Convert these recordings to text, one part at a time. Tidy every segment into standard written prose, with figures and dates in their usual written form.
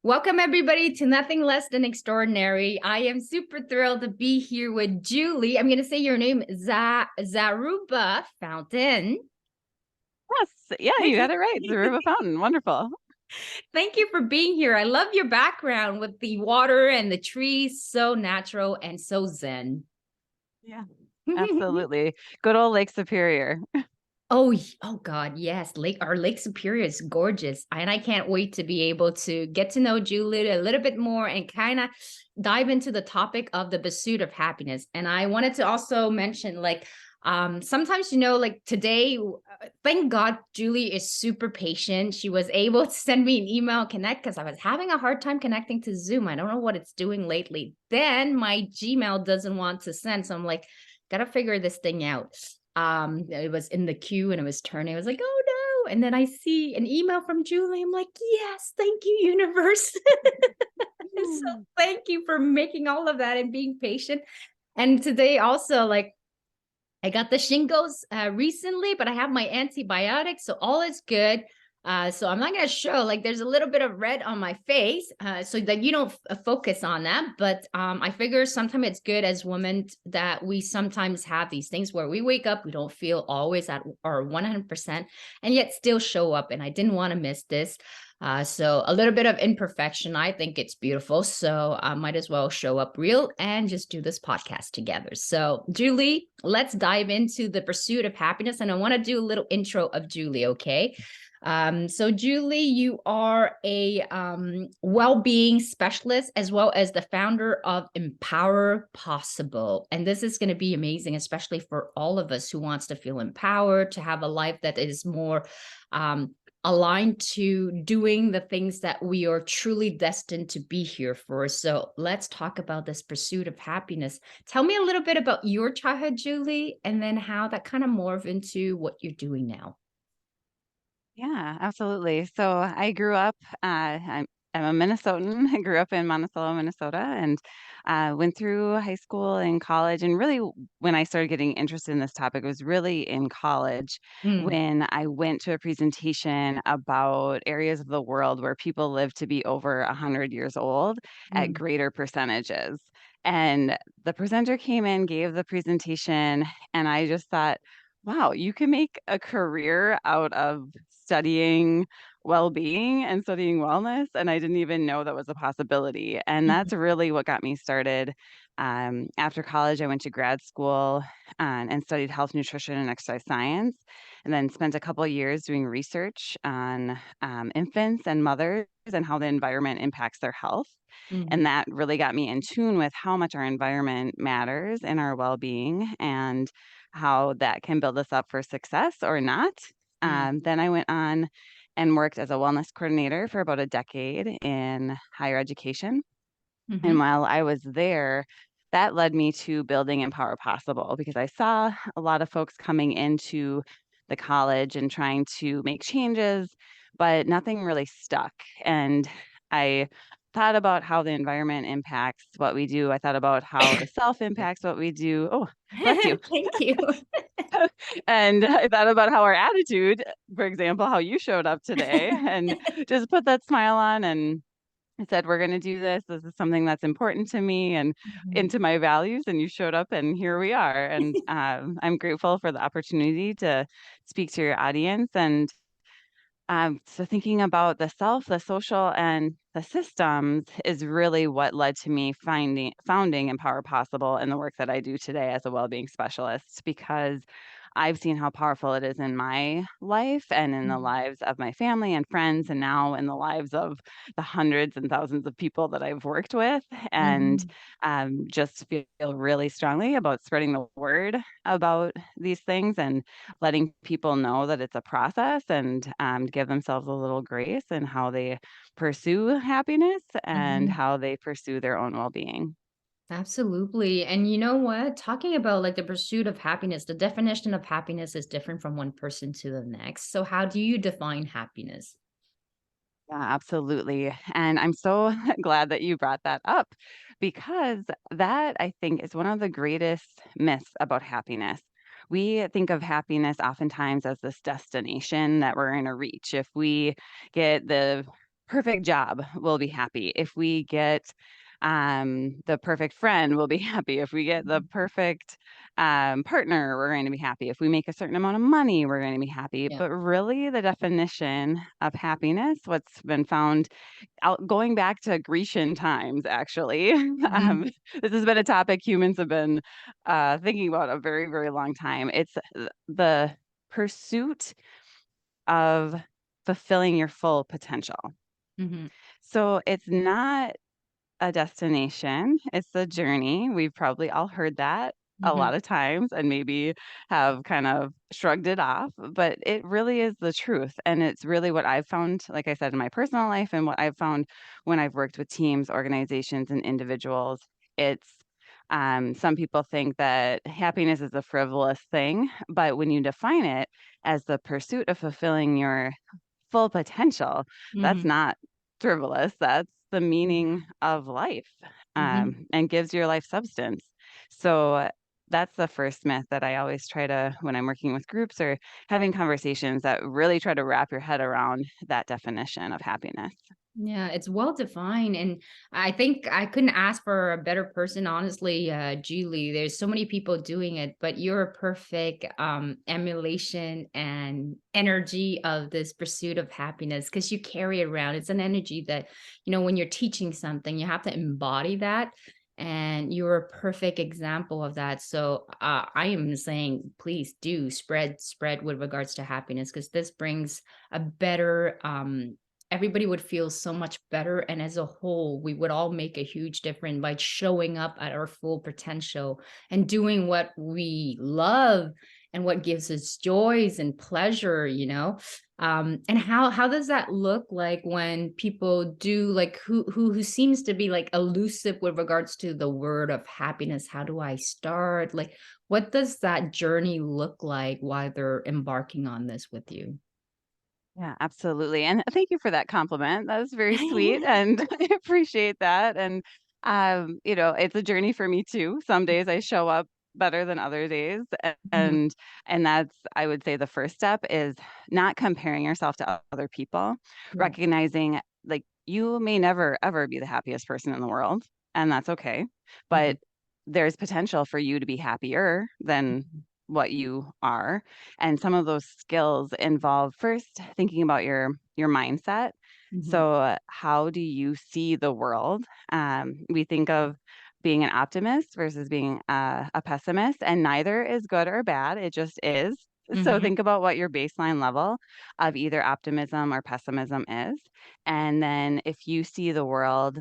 Welcome, everybody, to Nothing Less Than Extraordinary. I am super thrilled to be here with Julie. I'm going to say your name, Zaruba Fountain. Yes, yeah, you got it right. Zaruba Fountain, wonderful. Thank you for being here. I love your background with the water and the trees, so natural and so zen. Yeah, absolutely. Good old Lake Superior. Oh God, yes. Our Lake Superior is gorgeous. And I can't wait to be able to get to know Julie a little bit more and kind of dive into the topic of the pursuit of happiness. And I wanted to also mention, sometimes, like today, thank God Julie is super patient. She was able to send me an email, connect, because I was having a hard time connecting to Zoom. I don't know what it's doing lately. Then my Gmail doesn't want to send. So I'm like, gotta figure this thing out. It was in the queue and it was turning. I was like, oh no. And then I see an email from Julie. I'm like, yes, thank you, universe. So thank you for making all of that and being patient. And today also, I got the shingles recently, but I have my antibiotics, so all is good. So I'm not going to show, there's a little bit of red on my face, so that you don't focus on that. But I figure sometimes it's good as women that we sometimes have these things where we wake up, we don't feel always at our 100%, and yet still show up. And I didn't want to miss this. So a little bit of imperfection. I think it's beautiful. So I might as well show up real and just do this podcast together. So Julie, let's dive into the pursuit of happiness. And I want to do a little intro of Julie, okay? So Julie, you are a well-being specialist as well as the founder of Empower Possible. And this is going to be amazing, especially for all of us who wants to feel empowered, to have a life that is more aligned to doing the things that we are truly destined to be here for. So let's talk about this pursuit of happiness. Tell me a little bit about your childhood, Julie, and then how that kind of morphed into what you're doing now. Yeah, absolutely. So I grew up, I'm a Minnesotan. I grew up in Monticello, Minnesota, and went through high school and college. And really, when I started getting interested in this topic, it was really in college Mm, when I went to a presentation about areas of the world where people live to be over 100 years old at mm, greater percentages. And the presenter came in, gave the presentation, and I just thought, wow, you can make a career out of studying well-being and studying wellness, and I didn't even know that was a possibility. And mhm, that's really what got me started. After college, I went to grad school and studied health, nutrition, and exercise science, and then spent a couple of years doing research on infants and mothers and how the environment impacts their health. mhm, And that really got me in tune with how much our environment matters in our well-being and how that can build us up for success or not. mm, Then I went on and worked as a wellness coordinator for about a decade in higher education. And mhm, while I was there, that led me to building Empower Possible because I saw a lot of folks coming into the college and trying to make changes, but nothing really stuck. And I thought about how the environment impacts what we do. I thought about how the self impacts what we do. Oh, bless you. Thank you. And I thought about how our attitude, for example, how you showed up today, and just put that smile on and I said, we're going to do this. This is something that's important to me and Mhm. into my values. And you showed up, and here we are. And I'm grateful for the opportunity to speak to your audience. And so thinking about the self, the social, and the systems is really what led to me founding Empower Possible and the work that I do today as a well-being specialist, because I've seen how powerful it is in my life and in the Mhm. lives of my family and friends, and now in the lives of the hundreds and thousands of people that I've worked with. And Mhm. just feel really strongly about spreading the word about these things and letting people know that it's a process and give themselves a little grace in how they pursue happiness and Mhm. how they pursue their own well-being. Absolutely. And you know what? Talking about the pursuit of happiness, the definition of happiness is different from one person to the next. So, how do you define happiness? Yeah, absolutely. And I'm so glad that you brought that up because that I think is one of the greatest myths about happiness. We think of happiness oftentimes as this destination that we're going to reach. If we get the perfect job, we'll be happy. If we get the perfect friend, we'll be happy. If we get the Mhm. perfect partner, we're going to be happy. If we make a certain amount of money, we're going to be happy. Yeah. But really, the definition of happiness, what's been found out going back to Grecian times, actually, Mhm. this has been a topic humans have been thinking about a very, very long time. It's the pursuit of fulfilling your full potential. Mhm. So it's not a destination, it's a journey. We've probably all heard that a Mhm. lot of times and maybe have kind of shrugged it off, but it really is the truth. And it's really what I've found, like I said, in my personal life and what I've found when I've worked with teams, organizations, and individuals. It's some people think that happiness is a frivolous thing, but when you define it as the pursuit of fulfilling your full potential, that's Mhm. not frivolous. That's the Mhm. meaning of life, Mhm. and gives your life substance. So that's the first myth that I always try to, when I'm working with groups or having conversations, that really try to wrap your head around that definition of happiness. Yeah, it's well defined. And I think I couldn't ask for a better person, honestly, Julie. There's so many people doing it, but you're a perfect emulation and energy of this pursuit of happiness because you carry it around. It's an energy that, when you're teaching something, you have to embody that. And you're a perfect example of that. So I am saying, please do spread with regards to happiness because this brings a better everybody would feel so much better. And as a whole, we would all make a huge difference by showing up at our full potential and doing what we love and what gives us joys and pleasure. And how does that look like when people do like who seems to be like elusive with regards to the word of happiness? How do I start? Like, what does that journey look like while they're embarking on this with you? Yeah, absolutely. And thank you for that compliment. That was very sweet and I appreciate that. And it's a journey for me too. Some days I show up better than other days. Mhm. And that's, I would say, the first step is not comparing yourself to other people, Yeah. recognizing like you may never ever be the happiest person in the world, and that's okay. Mhm. But there's potential for you to be happier than Mhm. what you are, and some of those skills involve first thinking about your mindset. Mhm. So how do you see the world? We think of being an optimist versus being a pessimist, and neither is good or bad, it just is. So Mhm. think about what your baseline level of either optimism or pessimism is, and then if you see the world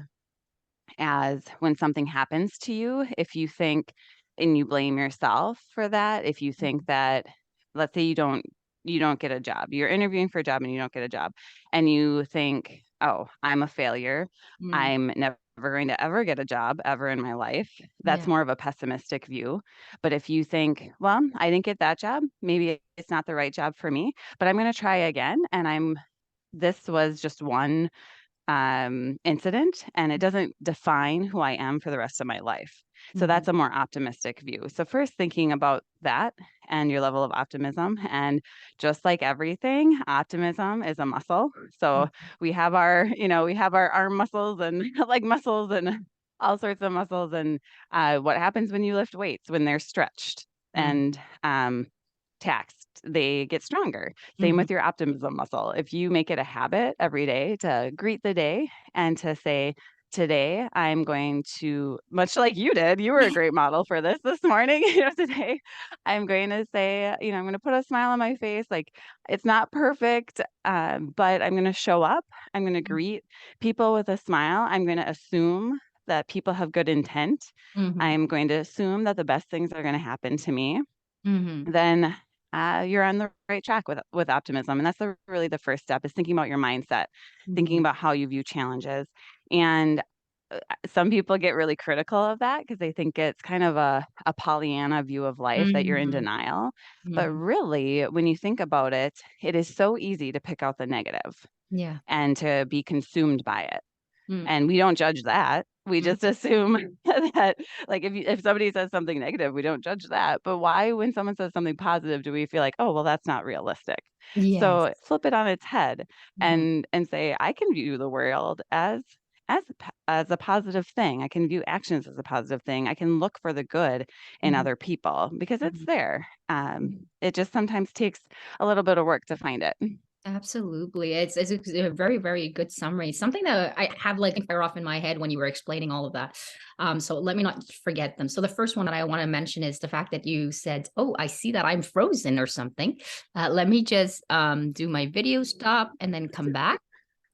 as when something happens to you, if you think and you blame yourself for that, if you think that, let's say you don't get a job, you're interviewing for a job and you don't get a job, and you think, oh, I'm a failure, Mm. I'm never going to ever get a job ever in my life, that's Yeah. more of a pessimistic view. But if you think, well, I didn't get that job, maybe it's not the right job for me, but I'm going to try again, and this was just one incident, and it doesn't define who I am for the rest of my life. So Mhm. that's a more optimistic view. So first thinking about that and your level of optimism, and just like everything, optimism is a muscle. So Mhm. we have our arm muscles and leg muscles and all sorts of muscles. And what happens when you lift weights when they're stretched and Mhm. taxed, they get stronger. Same Mhm. with your optimism muscle. If you make it a habit every day to greet the day and to say, today I'm going to, much like you did, you were a great model for this morning. Today I'm going to say, I'm going to put a smile on my face. Like it's not perfect, but I'm going to show up. I'm going to greet people with a smile. I'm going to assume that people have good intent. Mhm. I'm going to assume that the best things are going to happen to me. Mhm. Then you're on the right track with optimism. And that's really the first step, is thinking about your mindset, thinking Mhm. about how you view challenges. And some people get really critical of that because they think it's kind of a Pollyanna view of life, that you're in Mhm. denial. But Mhm. really, when you think about it, it is so easy to pick out the negative Yeah. and to be consumed by it. Mm. And we don't judge that. we Mm. just assume that, like, if somebody says something negative, we don't judge that. But why, when someone says something positive, do we feel like, oh, well, that's not realistic? Yes. So flip it on its head Mhm. and say, I can view the world as a positive thing. I can view actions as a positive thing. I can look for the good in Mhm. other people because it's Mhm. there. Mhm. It just sometimes takes a little bit of work to find it. Absolutely. It's a very, very good summary. Something that I have like fire off in my head when you were explaining all of that. So let me not forget them. So the first one that I want to mention is the fact that you said, "Oh, I see that I'm frozen or something." Let me just do my video stop and then come back.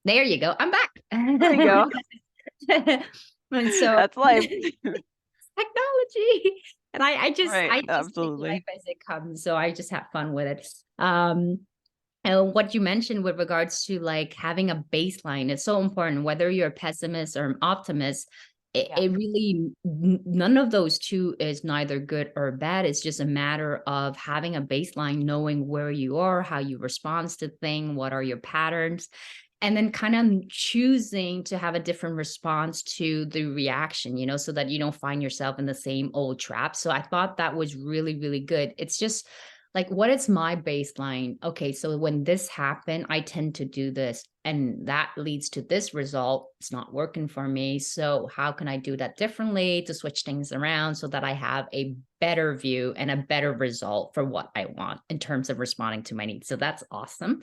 There you go. I'm There we back. go. And so That's life. technology. And Right. I just take life Absolutely. as it comes. So I just have fun with it. Um, and what you mentioned with regards to like having a baseline is so important, whether you're a pessimist or an optimist. Yeah. It really, none of those two is neither good or bad. It's just a matter of having a baseline, knowing where you are, how you respond to things, what are your patterns, and then kind of choosing to have a different response to the reaction, so that you don't find yourself in the same old trap. So I thought that was really, really good. It's just like, what is my baseline? Okay, so when this happened, I tend to do this, and that leads to this result. It's not working for me. So how can I do that differently to switch things around so that I have a better view and a better result for what I want in terms of responding to my needs? So that's awesome.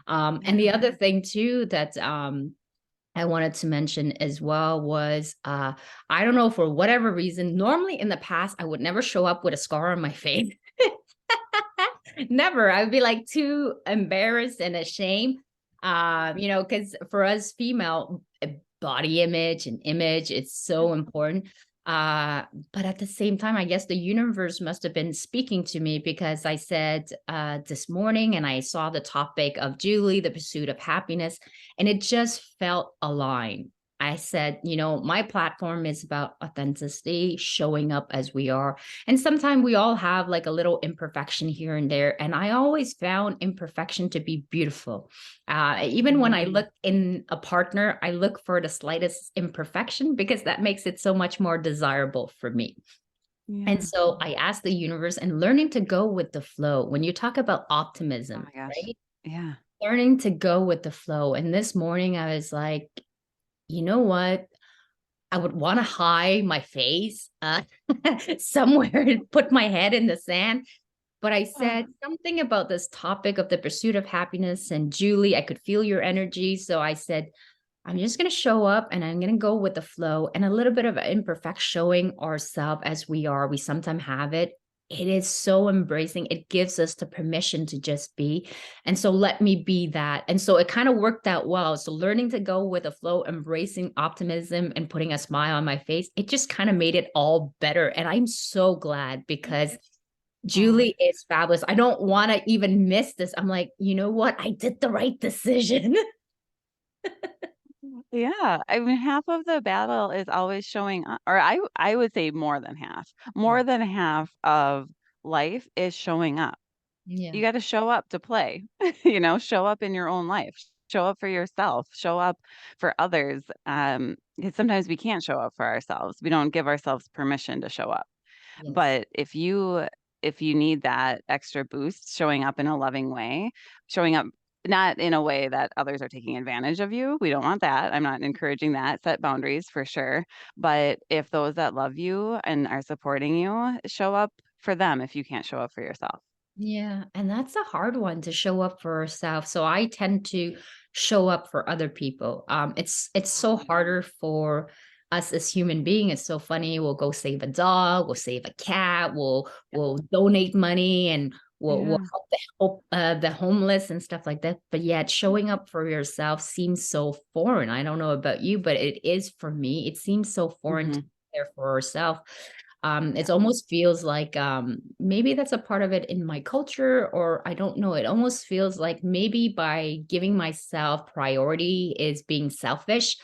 And Yeah. the other thing too that I wanted to mention as well was I don't know, for whatever reason, normally in the past, I would never show up with a scar on my face. Never. I would be like too embarrassed and ashamed. Because for us female, body image and image, it's so important. Uh, but at the same time, I guess the universe must have been speaking to me, because I said this morning and I saw the topic of Julie, the pursuit of happiness, and it just felt aligned. I said, my platform is about authenticity, showing up as we are. And sometimes we all have like a little imperfection here and there. And I always found imperfection to be beautiful. Even when I Mhm. look in a partner, I look for the slightest imperfection, because that makes it so much more desirable for me. And Yeah. so I asked the universe, and learning to go with the flow. When you talk about Oh optimism, my gosh. right? Yeah. Learning to go with the flow. And this morning I was like, you know what? I would want to hide my face somewhere and put my head in the sand. But I said something about this topic of the pursuit of happiness. And Julie, I could feel your energy. So I said, I'm just going to show up and I'm going to go with the flow, and a little bit of imperfect showing ourselves as we are. We sometimes have it. It is so embracing. It gives us the permission to just be. And so let me be that. And so it kind of worked out well. So learning to go with the flow, embracing optimism and putting a smile on my face, it just kind of made it all better. And I'm so glad, because Oh. Julie is fabulous. I don't want to even miss this. I'm like, you know what? I did the right decision. Yeah, I mean, half of the battle is always showing up, or I would say more than half. Yeah. More than half of life is showing up. Yeah. You got to show up to play, show up in your own life, show up for yourself, show up for others. 'Cause sometimes we can't show up for ourselves. We don't give ourselves permission to show up. Yes. But if you need that extra boost, showing up in a loving way, showing up not in a way that others are taking advantage of you. We don't want that. I'm not encouraging that. Set boundaries for sure. But if those that love you and are supporting you, show up for them if you can't show up for yourself. Yeah, and that's a hard one, to show up for ourselves. So I tend to show up for other people. It's so harder for us as human beings. It's so funny. We'll go save a dog, we'll save a cat, we'll donate money, and we'll Yeah. help the homeless and stuff like that. But yet showing up for yourself seems so foreign. I don't know about you, but it is for me. It seems so foreign to Hmm. be there for ourselves. Yeah. It almost feels like maybe that's a part of it in my culture, or I don't know. It almost feels like maybe by giving myself priority is being selfish,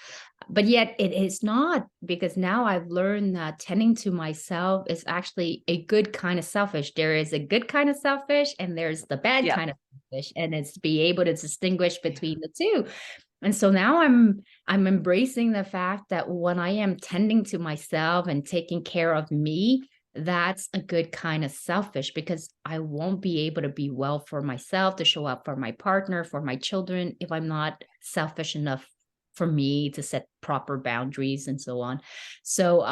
but yet it is not, because now I've learned that tending to myself is actually a good kind of selfish. There is a good kind of selfish, and there's the bad Yep. kind of selfish, and it's be able to distinguish Yeah. between the two. And so now I'm embracing the fact that when I am tending to myself and taking care of me, that's a good kind of selfish, because I won't be able to be well for myself, to show up for my partner, for my children, if I'm not selfish enough for me to set proper boundaries and so on. So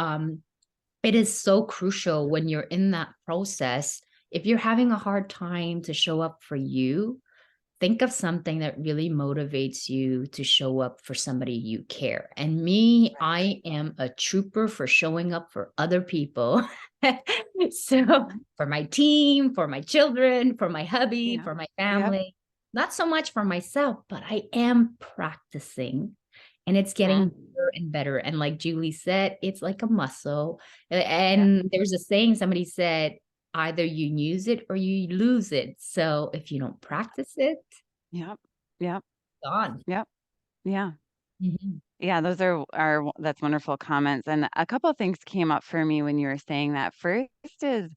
it is so crucial when you're in that process. If you're having a hard time to show up for you, think of something that really motivates you to show up for somebody you care. And me, I am a trooper for showing up for other people. So Mhm. for my team, for my children, for my hubby, Yeah. for my Yep. family, not so much for myself, but I am practicing, and it's getting Mhm. better and better. And like Julie said, it's like a muscle. Yep. And there's a saying somebody said, either you use it or you lose it. So if you don't practice it, Yep. Yep. gone. Yep. Yeah. Mhm. Yeah, those are that's wonderful comments. And a couple of things came up for me when you were saying that. First is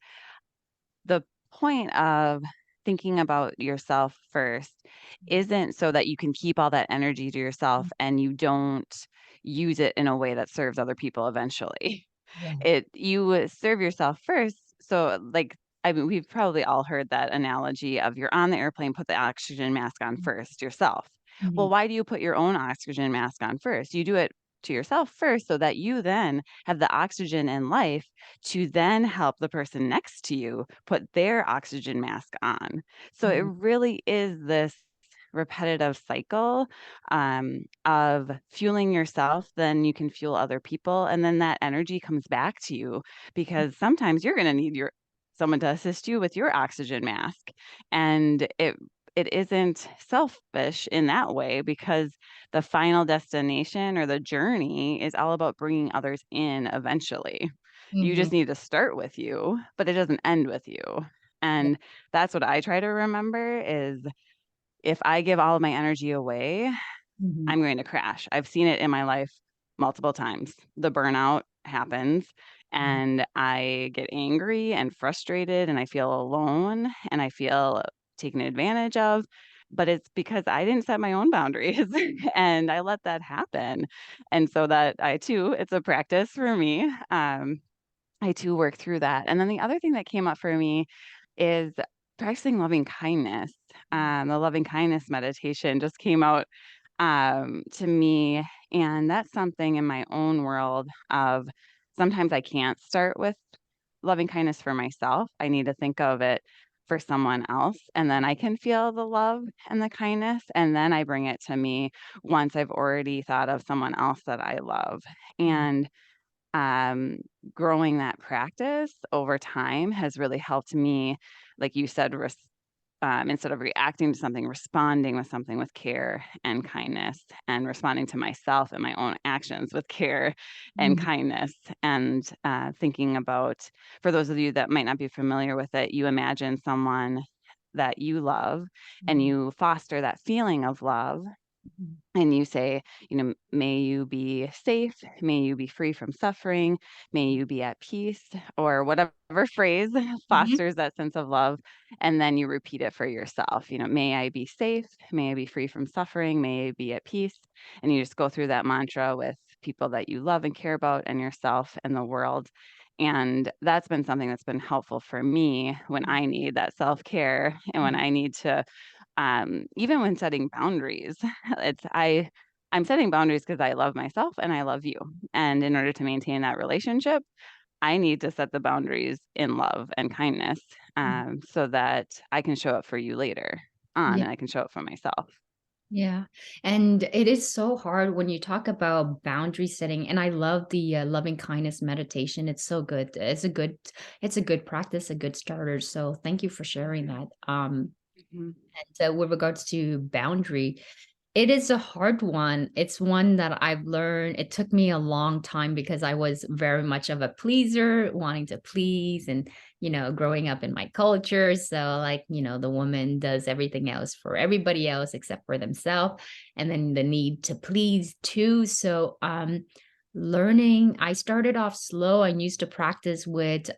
the point of thinking about yourself first isn't so that you can keep all that energy to yourself and you don't use it in a way that serves other people eventually. Yeah. It you serve yourself first. So like I mean, we've probably all heard that analogy of you're on the airplane, put the oxygen mask on first yourself. Mhm. Well, why do you put your own oxygen mask on first? You do it to yourself first so that you then have the oxygen in life to then help the person next to you put their oxygen mask on. So it Mhm. really is this repetitive cycle of fueling yourself, then you can fuel other people, and then that energy comes back to you because sometimes you're going to need your someone to assist you with your oxygen mask, and it isn't selfish in that way because the final destination or the journey is all about bringing others in eventually. You Mhm. just need to start with you, but it doesn't end with you. Yeah. And that's what I try to remember is if I give all of my energy away, Mhm. I'm going to crash. I've seen it in my life multiple times. The burnout happens Mhm. and I get angry and frustrated and I feel alone and I feel taken advantage of. But it's because I didn't set my own boundaries and I let that happen. And so that I too, it's a practice for me. I too work through that. And then the other thing that came up for me is practicing loving kindness. The loving kindness meditation just came out to me. And that's something in my own world of sometimes I can't start with loving kindness for myself. I need to think of it for someone else. And then I can feel the love and the kindness. And then I bring it to me once I've already thought of someone else that I love. And um, growing that practice over time has really helped me, like you said, instead of reacting to something, responding with something with care and kindness, and responding to myself and my own actions with care and Mhm. kindness. And thinking about, for those of you that might not be familiar with it, you imagine someone that you love and Mhm. you foster that feeling of love Mhm. and you say, may you be safe, may you be free from suffering, may you be at peace, or whatever phrase Mhm. fosters that sense of love. And then you repeat it for yourself. May I be safe, may I be free from suffering, may I be at peace. And you just go through that mantra with people that you love and care about, and yourself and the world. And that's been something that's been helpful for me when I need that self care and when Mhm. I need to even when setting boundaries, I'm setting boundaries because I love myself and I love you. And in order to maintain that relationship, I need to set the boundaries in love and kindness Mhm. so that I can show up for you later on Yeah. and I can show up for myself. Yeah. And it is so hard when you talk about boundary setting. And I love the loving kindness meditation. It's so good. It's a good practice, a good starter. So thank you for sharing that. Mhm. And with regards to boundary, it is a hard one. It's one that I've learned. It took me a long time because I was very much of a pleaser, wanting to please, and growing up in my culture. So, like, the woman does everything else for everybody else except for themselves, and then the need to please too. So, learning, I started off slow. I used to practice with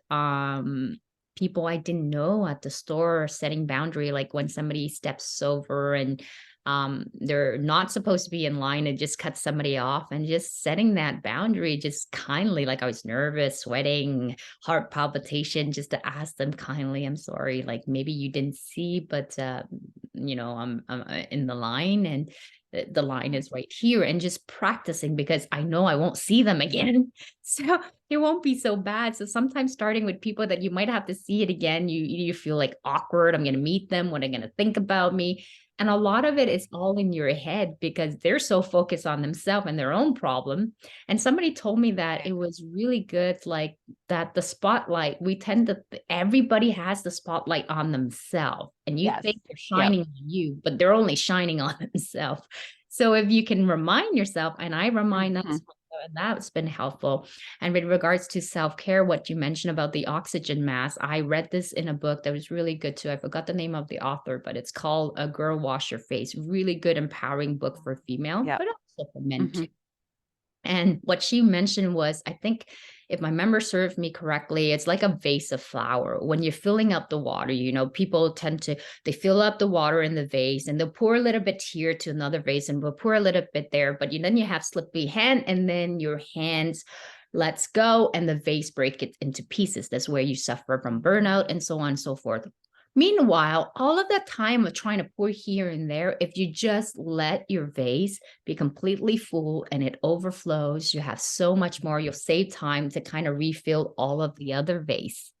people I didn't know at the store, setting boundary, like when somebody steps over and They're not supposed to be in line and just cut somebody off, and just setting that boundary just kindly, like I was nervous, sweating, heart palpitation, just to ask them kindly, I'm sorry, like maybe you didn't see, but I'm in the line, and the line is right here, and just practicing because I know I won't see them again. So it won't be so bad. So sometimes starting with people that you might have to see it again, you feel like awkward. I'm going to meet them. What are they going to think about me? And a lot of it is all in your head because they're so focused on themselves and their own problem. And somebody told me that it was really good, like that the spotlight, we tend to, everybody has the spotlight on themselves. And you Yes. think they're Yep. shining on you, but they're only shining on themselves. So if you can remind yourself, and I remind them, Mhm. and that's been helpful. And with regards to self-care, what you mentioned about the oxygen mask, I read this in a book that was really good too. I forgot the name of the author, but it's called A Girl Wash Your Face. Really good, empowering book for female, Yep. but also for men too. Mhm. And what she mentioned was, I think if my memory served me correctly, it's like a vase of flour. When you're filling up the water, people tend to, they fill up the water in the vase and they'll pour a little bit here to another vase and we'll pour a little bit there. But then you have slippy hand and then your hands lets go and the vase break it into pieces. That's where you suffer from burnout and so on and so forth. Meanwhile, all of that time of trying to pour here and there, if you just let your vase be completely full and it overflows, you have so much more. You'll save time to kind of refill all of the other vase.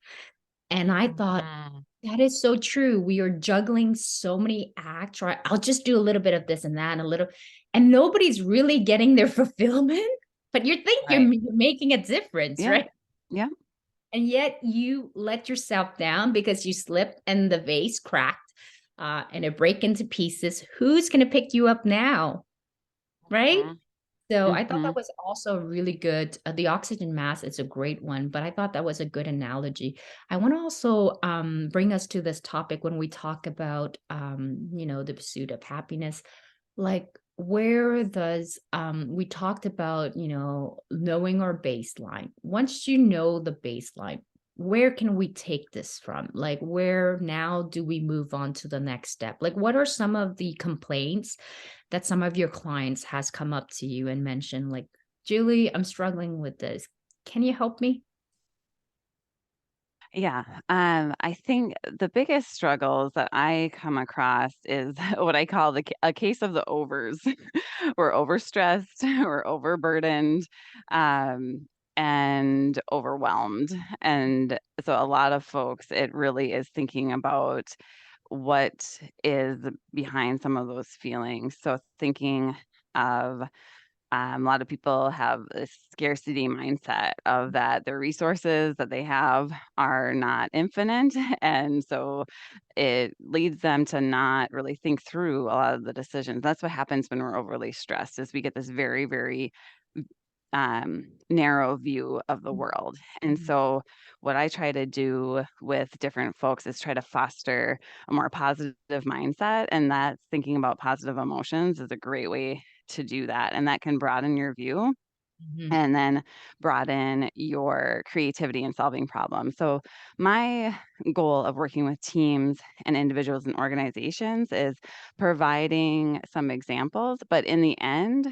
And I thought, Mhm. that is so true. We are juggling so many acts, right? I'll just do a little bit of this and that and a little, and nobody's really getting their fulfillment, but you think you're Right. making a difference, Yeah. right? Yeah. And yet you let yourself down because you slipped and the vase cracked and it break into pieces. Who's going to pick you up now? Right. Mhm. So I thought that Mhm. was also really good. The oxygen mask is a great one, but I thought that was a good analogy. I want to also bring us to this topic when we talk about, the pursuit of happiness. Like, where does we talked about, knowing our baseline. Once you know the baseline, where can we take this from? Like, where now do we move on to the next step? Like, what are some of the complaints that some of your clients has come up to you and mentioned, like, Julie, I'm struggling with this. Can you help me? Yeah. I think the biggest struggles that I come across is what I call a case of the overs. We're overstressed, we're overburdened, um, and overwhelmed. And so a lot of folks, it really is thinking about what is behind some of those feelings. So thinking of a lot of people have a scarcity mindset of that their resources that they have are not infinite. And so it leads them to not really think through a lot of the decisions. That's what happens when we're overly stressed is we get this very, very narrow view of the world. And Mhm, so what I try to do with different folks is try to foster a more positive mindset. And that's thinking about positive emotions is a great way to do that. And that can broaden your view mhm, and then broaden your creativity in solving problems. So my goal of working with teams and individuals and organizations is providing some examples, but in the end,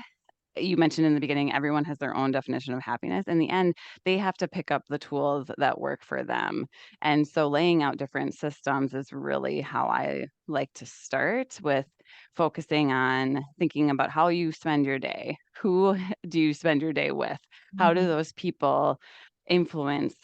you mentioned in the beginning, everyone has their own definition of happiness. In the end, they have to pick up the tools that work for them. And so laying out different systems is really how I like to start with focusing on thinking about how you spend your day. Who do you spend your day with? How do mhm, those people influence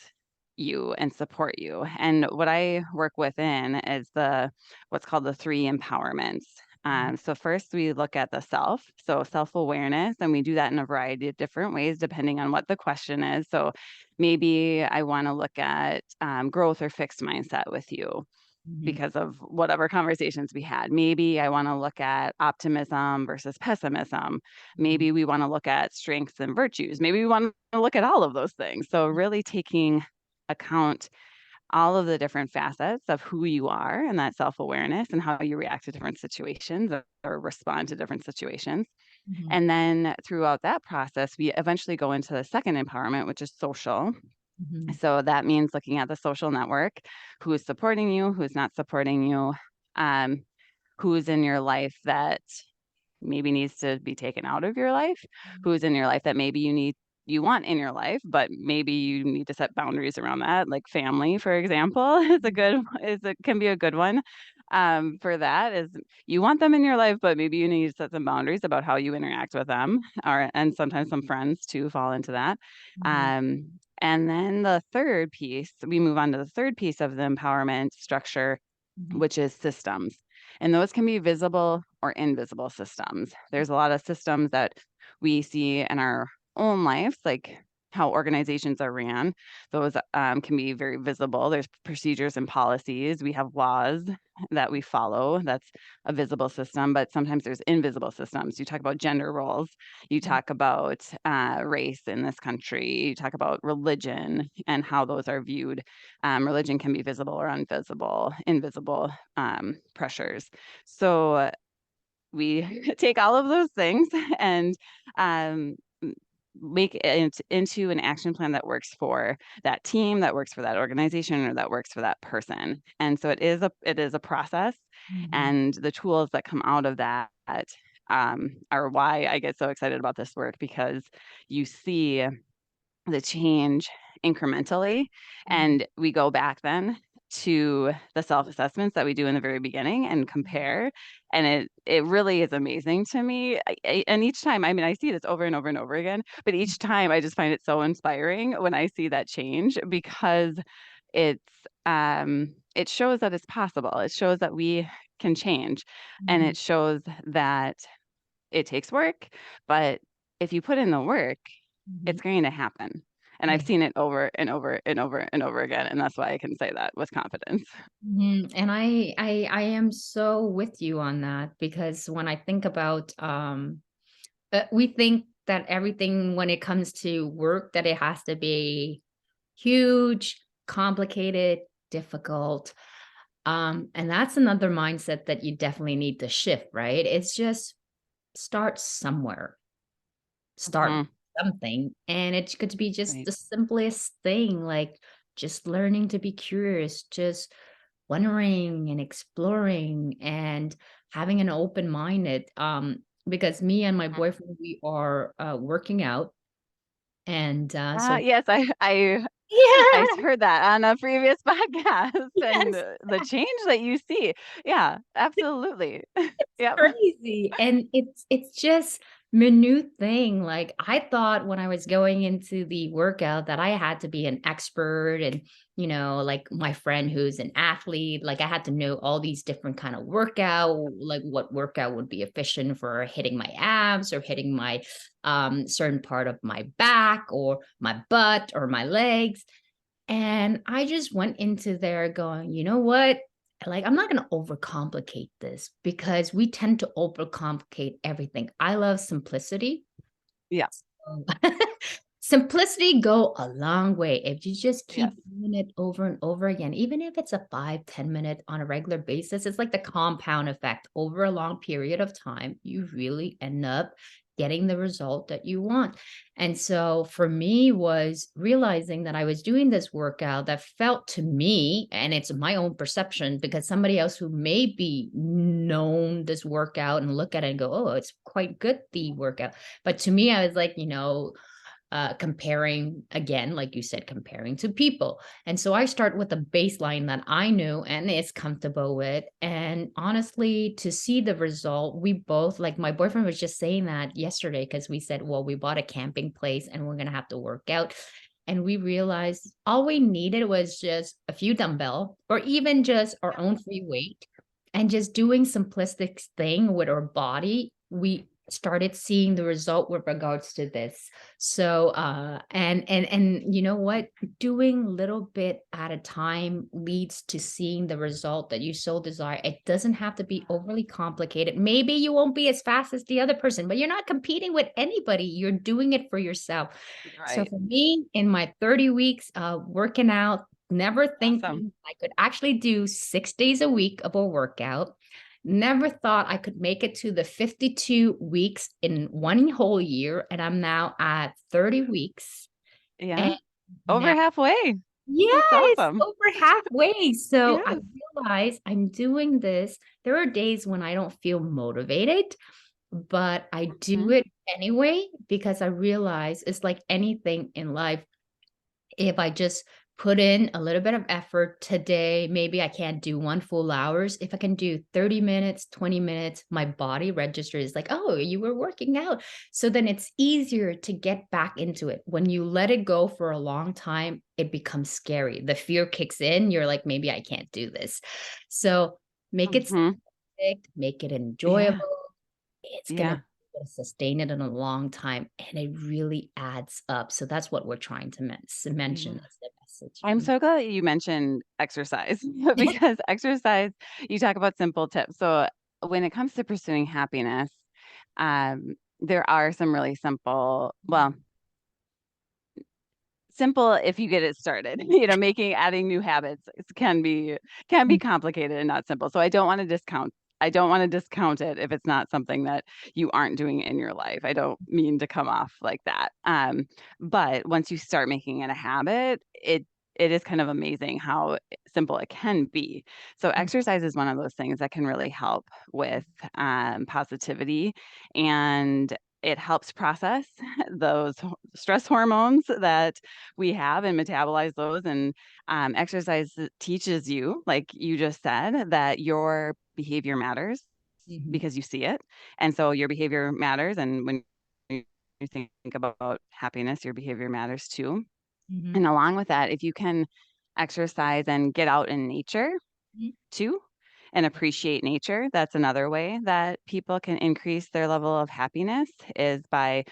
you and support you? And what I work within is the what's called the three empowerments. mhm, So first we look at the self, so self-awareness, and we do that in a variety of different ways depending on what the question is. So maybe I want to look at growth or fixed mindset with you mhm, because of whatever conversations we had. Maybe I want to look at optimism versus pessimism. mhm, Maybe we want to look at strengths and virtues. Maybe we want to look at all of those things. So really taking account all of the different facets of who you are and that self-awareness and how you react to different situations or respond to different situations. mhm, And then throughout that process, we eventually go into the second empowerment, which is social. mhm, So that means looking at the social network, who is supporting you, who's not supporting you. Um, who's in your life that maybe needs to be taken out of your life, who's in your life that maybe you want in your life, but maybe you need to set boundaries around that. Like family, for example, can be a good one. For that is you want them in your life, but maybe you need to set some boundaries about how you interact with them, or and sometimes some friends too fall into that. Mhm. Um, and then the third piece, we move on to the third piece of the empowerment structure, Mhm. which is systems. And those can be visible or invisible systems. There's a lot of systems that we see in our own lives, like how organizations are ran. Those can be very visible. There's procedures and policies. We have laws that we follow. That's a visible system, but sometimes there's invisible systems. You talk about gender roles. You talk about race in this country. You talk about religion and how those are viewed. Religion can be visible or invisible pressures. So we take all of those things and um, make it into an action plan that works for that team, that works for that organization, or that works for that person. And so it is a process, Mhm. and the tools that come out of that are why I get so excited about this work, because you see the change incrementally. Mhm. And we go back then to the self-assessments that we do in the very beginning and compare. And it really is amazing to me. And each time, I mean, I see this over and over and over again, but each time I just find it so inspiring when I see that change, because it's it shows that it's possible. It shows that we can change, and Mhm. it shows that it takes work, but if you put in the work, Mhm. it's going to happen. And I've Yeah. seen it over and over and over and over again. And that's why I can say that with confidence. Mhm. And I am so with you on that because when I think about we think that everything when it comes to work that it has to be huge, complicated, difficult. And that's another mindset that you definitely need to shift, right? It's just start somewhere, start Mhm. something. And it could be just Right. the simplest thing, like just learning to be curious, just wondering and exploring and having an open minded. Because me and my Mhm. boyfriend, we are working out. And so, Yes, I yeah, heard that on a previous podcast, and yes. the change that you see. Yeah, absolutely. Yep. Crazy. And it's just minute thing. Like I thought when I was going into the workout that I had to be an expert and like my friend who's an athlete, like I had to know all these different kind of workout, like what workout would be efficient for hitting my abs or hitting my certain part of my back or my butt or my legs. And I just went into there going, you know what? Like, I'm not going to overcomplicate this because we tend to overcomplicate everything. I love simplicity. Yeah. So simplicity go a long way if you just Yes. keep doing it over and over again, even if it's a 5-10 minute on a regular basis. It's like the compound effect over a long period of time. You really end up getting the result that you want. And so for me was realizing that I was doing this workout that felt to me, and it's my own perception because somebody else who may be known this workout and look at it and go, oh, it's quite good, the workout. But to me, I was like, comparing again, like you said, comparing to people. And so I start with a baseline that I knew and is comfortable with. And honestly, to see the result, we both, like my boyfriend was just saying that yesterday because we said, well, we bought a camping place and we're going to have to work out. And we realized all we needed was just a few dumbbell or even just our own free weight and just doing simplistic thing with our body. We started seeing the result with regards to this. So and you know what? Doing little bit at a time leads to seeing the result that you so desire. It doesn't have to be overly complicated. Maybe you won't be as fast as the other person, but you're not competing with anybody. You're doing it for yourself. So Right. for me, in my 30 weeks working out, never Awesome. thinking I could actually do 6 days a week of a workout. Never thought I could make it to the 52 weeks in one whole year. And I'm now at 30 weeks. And Yeah. Over now, halfway. That's Yes, awesome. over halfway. So I Yes. realize I'm doing this. There are days when I don't feel motivated, but I do Mhm. it anyway because I realize it's like anything in life. If I just put in a little bit of effort today, maybe I can't do 1 full hours. If I can do 30 minutes, 20 minutes, my body registers like, "Oh, you were working out." So then it's easier to get back into it. When you let it go for a long time, it becomes scary. The fear kicks in. You're like, "Maybe I can't do this." So make it Mhm. specific, make it Yeah. enjoyable. It's gonna Yeah. sustain it in a long time, and it really adds up. So that's what we're trying to Yeah. mention as the message. I'm so glad that you mentioned exercise because exercise, you talk about simple tips. So when it comes to pursuing happiness, there are some really simple, well, simple if you get it started. Adding new habits can be complicated and not simple. So I don't want to discount it if it's not something that you aren't doing in your life. I don't mean to come off like that. But once you start making it a habit, it is kind of amazing how simple it can be. So exercise is one of those things that can really help with positivity, and it helps process those stress hormones that we have and metabolize those. And exercise teaches you, like you just said, that your behavior matters Mhm, because you see it. And so your behavior matters. And when you think about happiness, your behavior matters too. mhm, And along with that, if you can exercise and get out in nature mhm, too and appreciate nature, that's another way that people can increase their level of happiness is by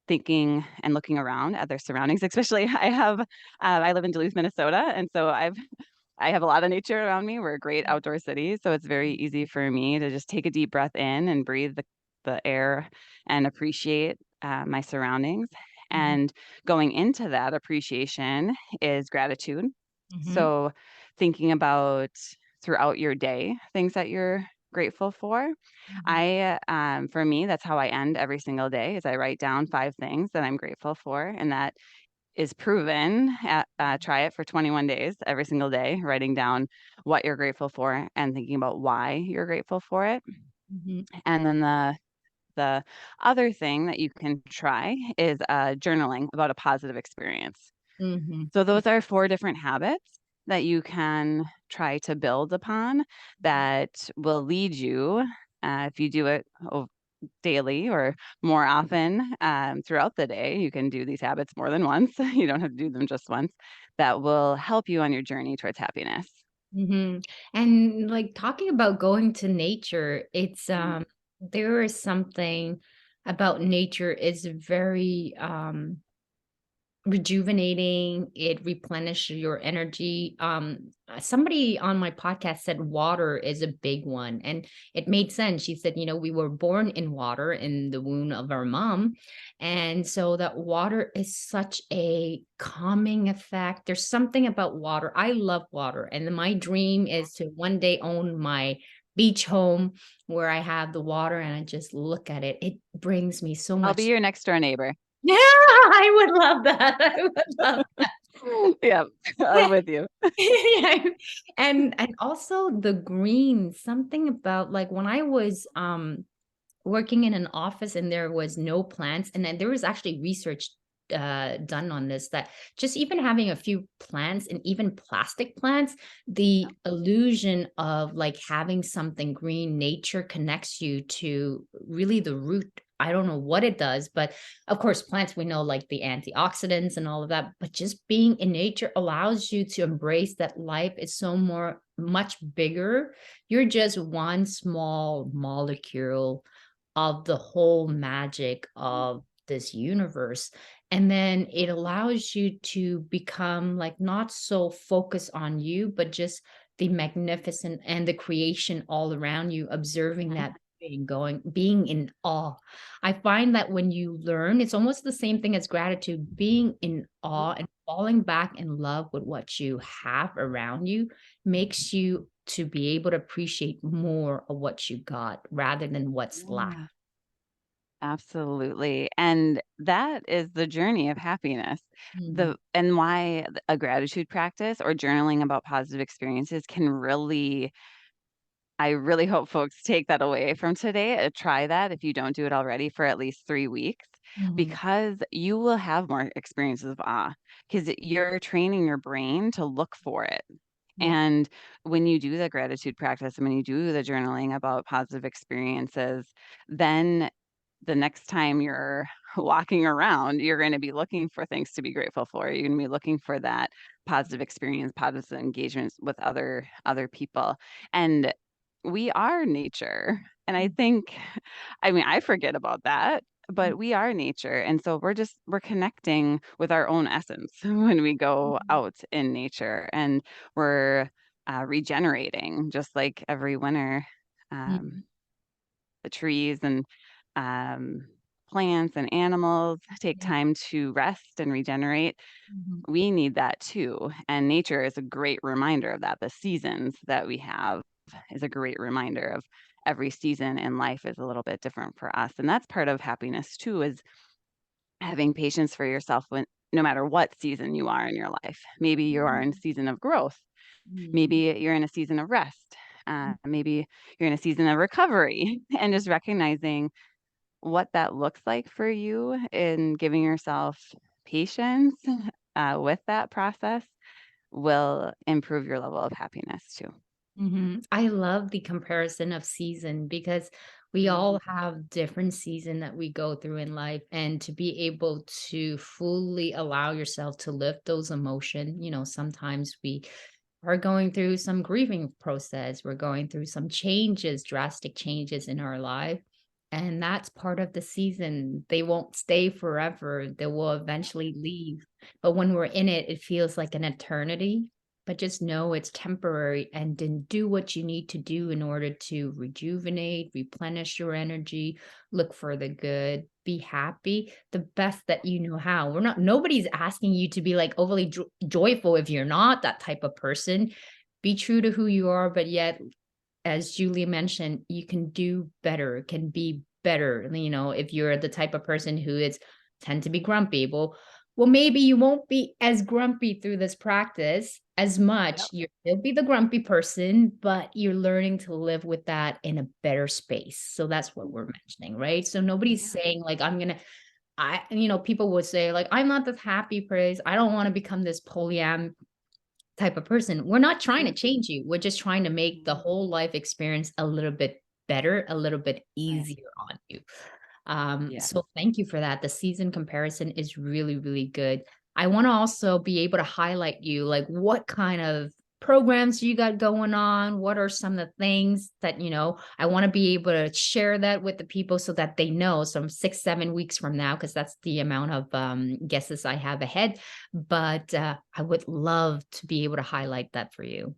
thinking and looking around at their surroundings. Especially, I live in Duluth, Minnesota, and so I have a lot of nature around me. We're a great outdoor city, so it's very easy for me to just take a deep breath in and breathe the air and appreciate my surroundings. mhm, And going into that appreciation is gratitude. mhm, So thinking about throughout your day things that you're grateful for. mhm, For me, that's how I end every single day. Is I write down 5 things that I'm grateful for, and that is proven. Try it for 21 days, every single day, writing down what you're grateful for and thinking about why you're grateful for it. mhm, And then the other thing that you can try is journaling about a positive experience. mhm, So those are 4 different habits that you can try to build upon that will lead you, if you do it daily or more often throughout the day. You can do these habits more than once. You don't have to do them just once. That will help you on your journey towards happiness. mhm. And, like, talking about going to nature, it's, Mhm. there is something about nature is very, rejuvenating, it replenishes your energy. Somebody on my podcast said water is a big one, and it made sense. She said, we were born in water in the womb of our mom, and so that water is such a calming effect. There's something about water. I love water, and then my dream is to one day own my beach home where I have the water and I just look at it. It brings me so I'll be much. your next door neighbor. Yeah, I would love that. I would love Yeah, I'm that. with you. Yeah, and also the green, something about, like, when I was, working in an office and there was no plants, and then there was actually research done on this, that just even having a few plants and even plastic plants, the illusion of like having something green, nature connects you to really the root. I don't know what it does, but of course plants, we know, like the antioxidants and all of that, but just being in nature allows you to embrace that life is so more much bigger. You're just one small molecule of the whole magic of this universe. And then it allows you to become like not so focused on you, but just the magnificent and the creation all around you, observing Mhm. that being going, being in awe. I find that when you learn, it's almost the same thing as gratitude, being in awe and falling back in love with what you have around you makes you to be able to appreciate more of what you got rather than what's lacking. Yeah. Absolutely. And that is the journey of happiness. Mhm. And why a gratitude practice or journaling about positive experiences can really, I really hope folks take that away from today. Try that if you don't do it already for at least 3 weeks, Mhm. because you will have more experiences of awe because you're training your brain to look for it. Yeah. And when you do the gratitude practice and when you do the journaling about positive experiences, then the next time you're walking around, you're gonna be looking for things to be grateful for. You're gonna be looking for that positive experience, positive engagements with other people. And we are nature. And I Mm. think, I mean, I forget about that, Mm. but we are nature. And so we're connecting with our own essence when we go Mhm. out in nature, and we're regenerating just like every winter. Um, Mhm. the trees and um, plants and animals take Yeah. time to rest and regenerate. Mhm. We need that too. And nature is a great reminder of that. The seasons that we have is a great reminder of every season in life is a little bit different for us. And that's part of happiness too, is having patience for yourself when no matter what season you are in your life. Maybe you are in a Mhm. season of growth. Maybe Mhm. you're in a season of rest. Maybe you're in a season of recovery, and just recognizing what that looks like for you and giving yourself patience with that process will improve your level of happiness too. Mhm. I love the comparison of season because we Mhm. all have different season that we go through in life, and to be able to fully allow yourself to live those emotion, sometimes we are going through some grieving process. We're going through some changes, drastic changes in our life. And that's part of the season. They won't stay forever. They will eventually leave. But when we're in it, it feels like an eternity. But just know it's temporary, and then do what you need to do in order to rejuvenate, replenish your energy, look for the good, be happy the best that you know how. Nobody's asking you to be like overly joyful if you're not that type of person. Be true to who you are, but yet, as Julie mentioned, you can do better, can be better. If you're the type of person who is tend to be grumpy, well, maybe you won't be as grumpy through this practice as much. Yep. You'll still be the grumpy person, but you're learning to live with that in a better space. So that's what we're mentioning, right? So nobody's Yeah. saying like people would say like I'm not this happy place. I don't want to become this polyam type of person. We're not trying to Yeah. change you. We're just trying to make the Mhm. whole life experience a little bit better, a little bit Right. easier on you. Yeah. So thank you for that. The season comparison is really, really good. I want to also be able to highlight you, like what kind of programs you got going on. What are some of the things that, I want to be able to share that with the people so that they know some 6, 7 weeks from now, because that's the amount of guesses I have ahead. But I would love to be able to highlight that for you.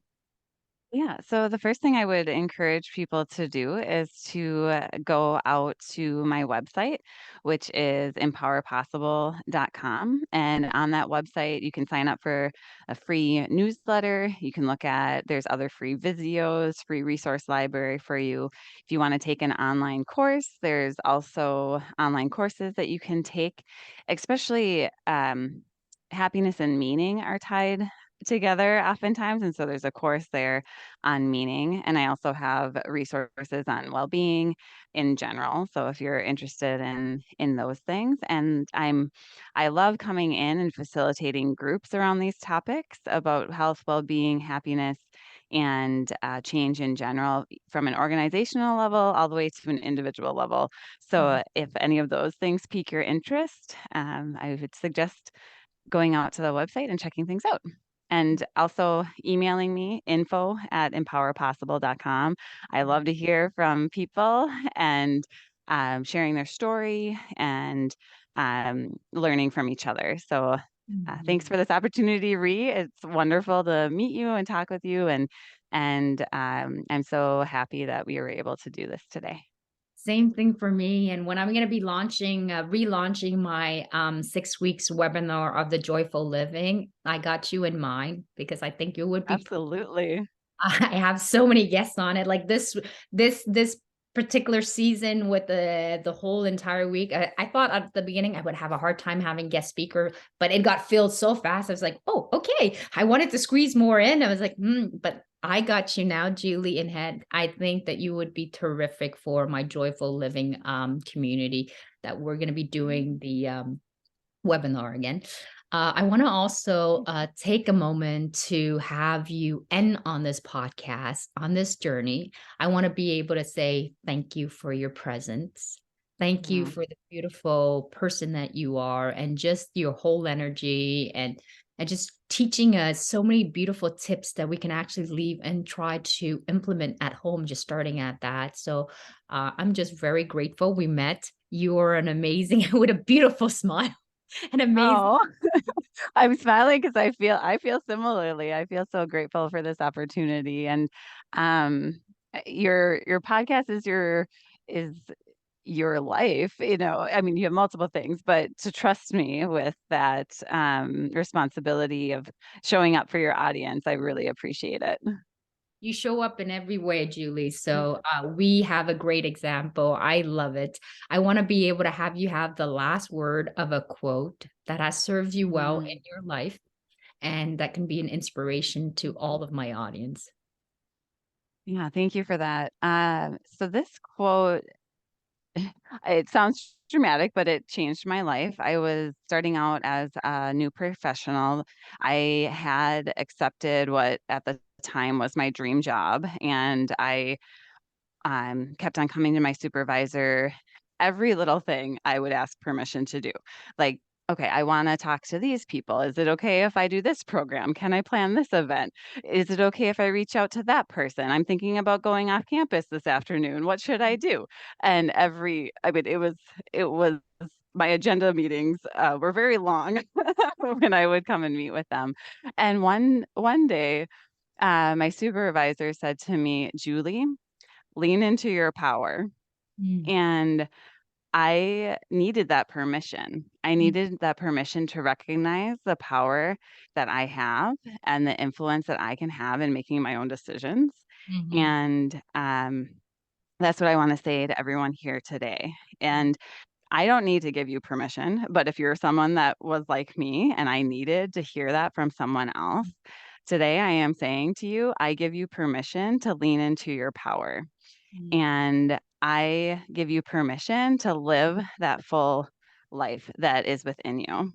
Yeah. So the first thing I would encourage people to do is to go out to my website, which is empowerpossible.com. And on that website, you can sign up for a free newsletter. You can look at, there's other free videos, free resource library for you. If you want to take an online course, there's also online courses that you can take, especially happiness and meaning are tied together oftentimes. And so there's a course there on meaning. And I also have resources on well-being in general. So if you're interested in those things, and I love coming in and facilitating groups around these topics about health, well-being, happiness, and change in general, from an organizational level all the way to an individual level. Mhm. So if any of those things pique your interest, I would suggest going out to the website and checking things out. And also emailing me, info@empowerpossible.com. I love to hear from people and sharing their story and learning from each other. So thanks Mhm. for this opportunity, Ree. It's wonderful to meet you and talk with you, and I'm so happy that we were able to do this today. Same thing for me. And when I'm going to be relaunching my 6 weeks webinar of the joyful living, I got you in mind because I think you would be. Absolutely. I have so many guests on it. Like this particular season with the whole entire week. I thought at the beginning I would have a hard time having guest speaker, but it got filled so fast. I was like, oh, okay. I wanted to squeeze more in. I was like, but I got you now, Julie, in head. I think that you would be terrific for my joyful living community that we're going to be doing the webinar again. I want to also take a moment to have you end on this podcast, on this journey. I want to be able to say thank you for your presence. Thank you Yeah. for the beautiful person that you are and just your whole energy and just teaching us so many beautiful tips that we can actually leave and try to implement at home, just starting at that. So I'm just very grateful we met. You are an amazing, with a beautiful smile. An amazing. Oh, I'm smiling because I feel similarly. I feel so grateful for this opportunity. And um your podcast is your life, I mean, you have multiple things, but to trust me with that responsibility of showing up for your audience, I really appreciate it. You show up in every way, Julie. So we have a great example. I love it. I want to be able to have you have the last word of a quote that has served you well in Mm. your life and that can be an inspiration to all of my audience. Yeah, thank you for that. So this quote, it sounds dramatic, but it changed my life. I was starting out as a new professional. I had accepted what at the time was my dream job, and I kept on coming to my supervisor. Every little thing I would ask permission to do. Like, okay, I want to talk to these people. Is it okay if I do this program? Can I plan this event? Is it okay if I reach out to that person? I'm thinking about going off campus this afternoon. What should I do? And I mean, it was my agenda meetings were very long when I would come and meet with them. And one day, my supervisor said to me, Julie, lean into your power. Mm, And I needed that permission. I mm, needed that permission to recognize the power that I have and the influence that I can have in making my own decisions. mhm, And that's what I want to say to everyone here today. And I don't need to give you permission, but if you're someone that was like me and I needed to hear that from someone else, today I am saying to you, I give you permission to lean into your power. mm. And I give you permission to live that full life that is within you.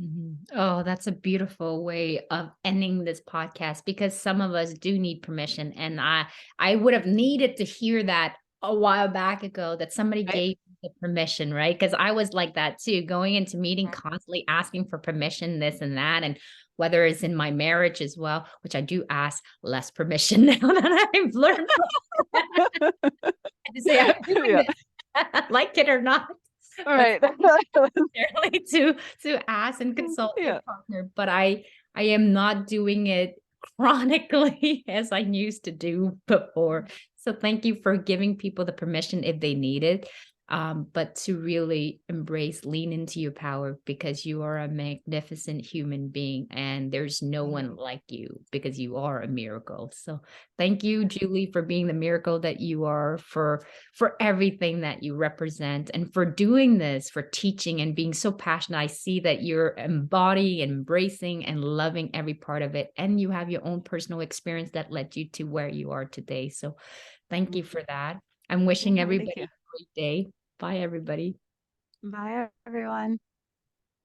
Mhm. Oh, that's a beautiful way of ending this podcast because some of us do need permission. And I would have needed to hear that a while back ago that somebody Right? gave me the permission, right? Because I was like that too, going into meeting, constantly asking for permission, this and that. And whether it's in my marriage as well, which I do ask less permission now that I've learned to say I'm doing Yeah. this, like it or not. But Right. necessarily to ask and consult your Yeah. partner, but I am not doing it chronically as I used to do before. So thank you for giving people the permission if they need it. But to really embrace, lean into your power because you are a magnificent human being and there's no one like you because you are a miracle. So thank you, Julie, for being the miracle that you are, for everything that you represent and for doing this, for teaching and being so passionate. I see that you're embodying, embracing, and loving every part of it. And you have your own personal experience that led you to where you are today. So thank you for that. I'm wishing Oh, thank everybody you. a great day. Bye, everybody. Bye, everyone.